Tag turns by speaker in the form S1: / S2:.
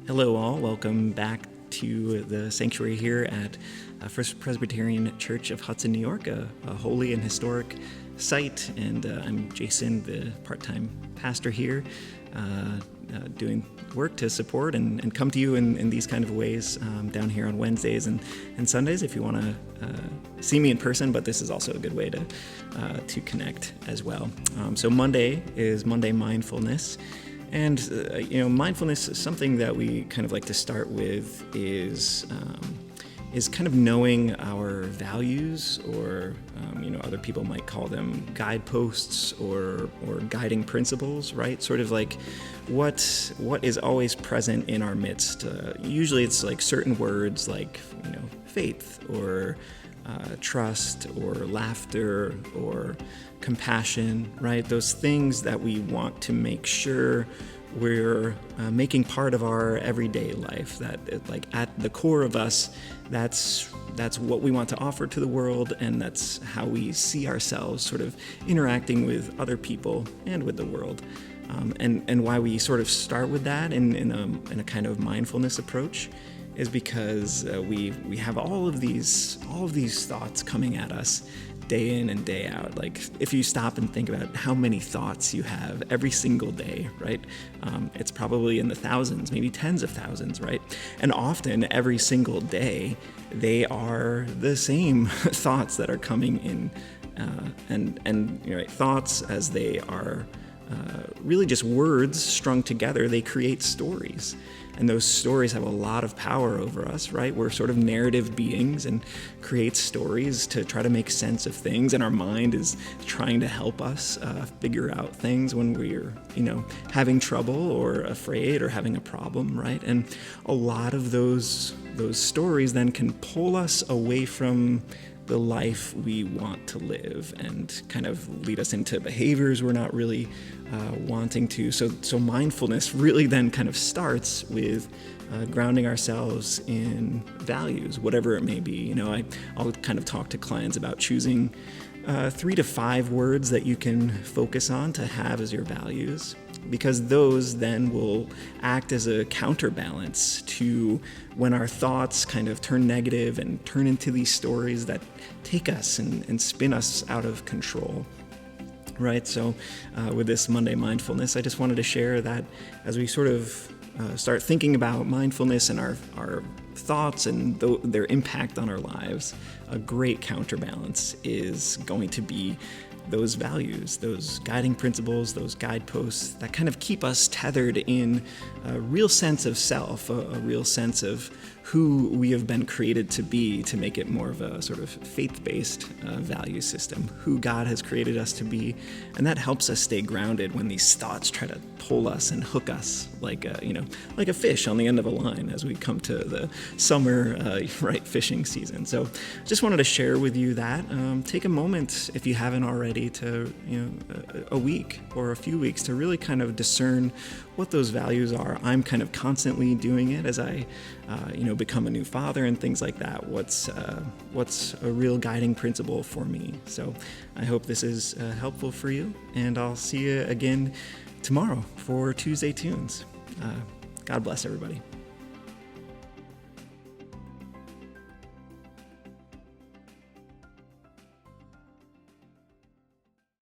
S1: Hello all, welcome back to the sanctuary here at First Presbyterian Church of Hudson, New York, a holy and historic site. And I'm Jason, the part-time pastor here, doing work to support and come to you in these kind of ways down here on Wednesdays and Sundays if you want to see me in person, but this is also a good way to connect as well. So Monday is Monday Mindfulness. And, mindfulness is something that we kind of like to start with is kind of knowing our values, or, other people might call them guideposts or guiding principles, right? Sort of like what is always present in our midst. Usually it's like certain words like, faith or trust or laughter or compassion, right? Those things that we want to make sure we're making part of our everyday life, that like at the core of us, that's what we want to offer to the world, and that's how we see ourselves sort of interacting with other people and with the world. And why we sort of start with that in a kind of mindfulness approach is because we have all of these thoughts coming at us day in and day out. Like if you stop and think about how many thoughts you have every single day, right? It's probably in the thousands, maybe tens of thousands, right? And often every single day, they are the same thoughts that are coming in, and thoughts, as they are really just words strung together, they create stories. And those stories have a lot of power over us, right? We're sort of narrative beings and create stories to try to make sense of things. And our mind is trying to help us figure out things when we're, having trouble or afraid or having a problem, right? And a lot of those stories then can pull us away from the life we want to live and kind of lead us into behaviors we're not really wanting to. So mindfulness really then kind of starts with grounding ourselves in values, whatever it may be. I'll kind of talk to clients about choosing 3 to 5 words that you can focus on to have as your values, because those then will act as a counterbalance to when our thoughts kind of turn negative and turn into these stories that take us and spin us out of control. Right, so with this Monday Mindfulness, I just wanted to share that as we sort of start thinking about mindfulness and our thoughts and their impact on our lives, a great counterbalance is going to be those values, those guiding principles, those guideposts that kind of keep us tethered in a real sense of self, a real sense of who we have been created to be, to make it more of a sort of faith-based value system, who God has created us to be. And that helps us stay grounded when these thoughts try to pull us and hook us like a fish on the end of a line as we come to the summer fishing season. So just wanted to share with you that. Take a moment, if you haven't already, to a week or a few weeks to really kind of discern what those values are. I'm kind of constantly doing it as I become a new father and things like that. What's a real guiding principle for me? So I hope this is helpful for you, and I'll see you again tomorrow for Tuesday Tunes. God bless everybody.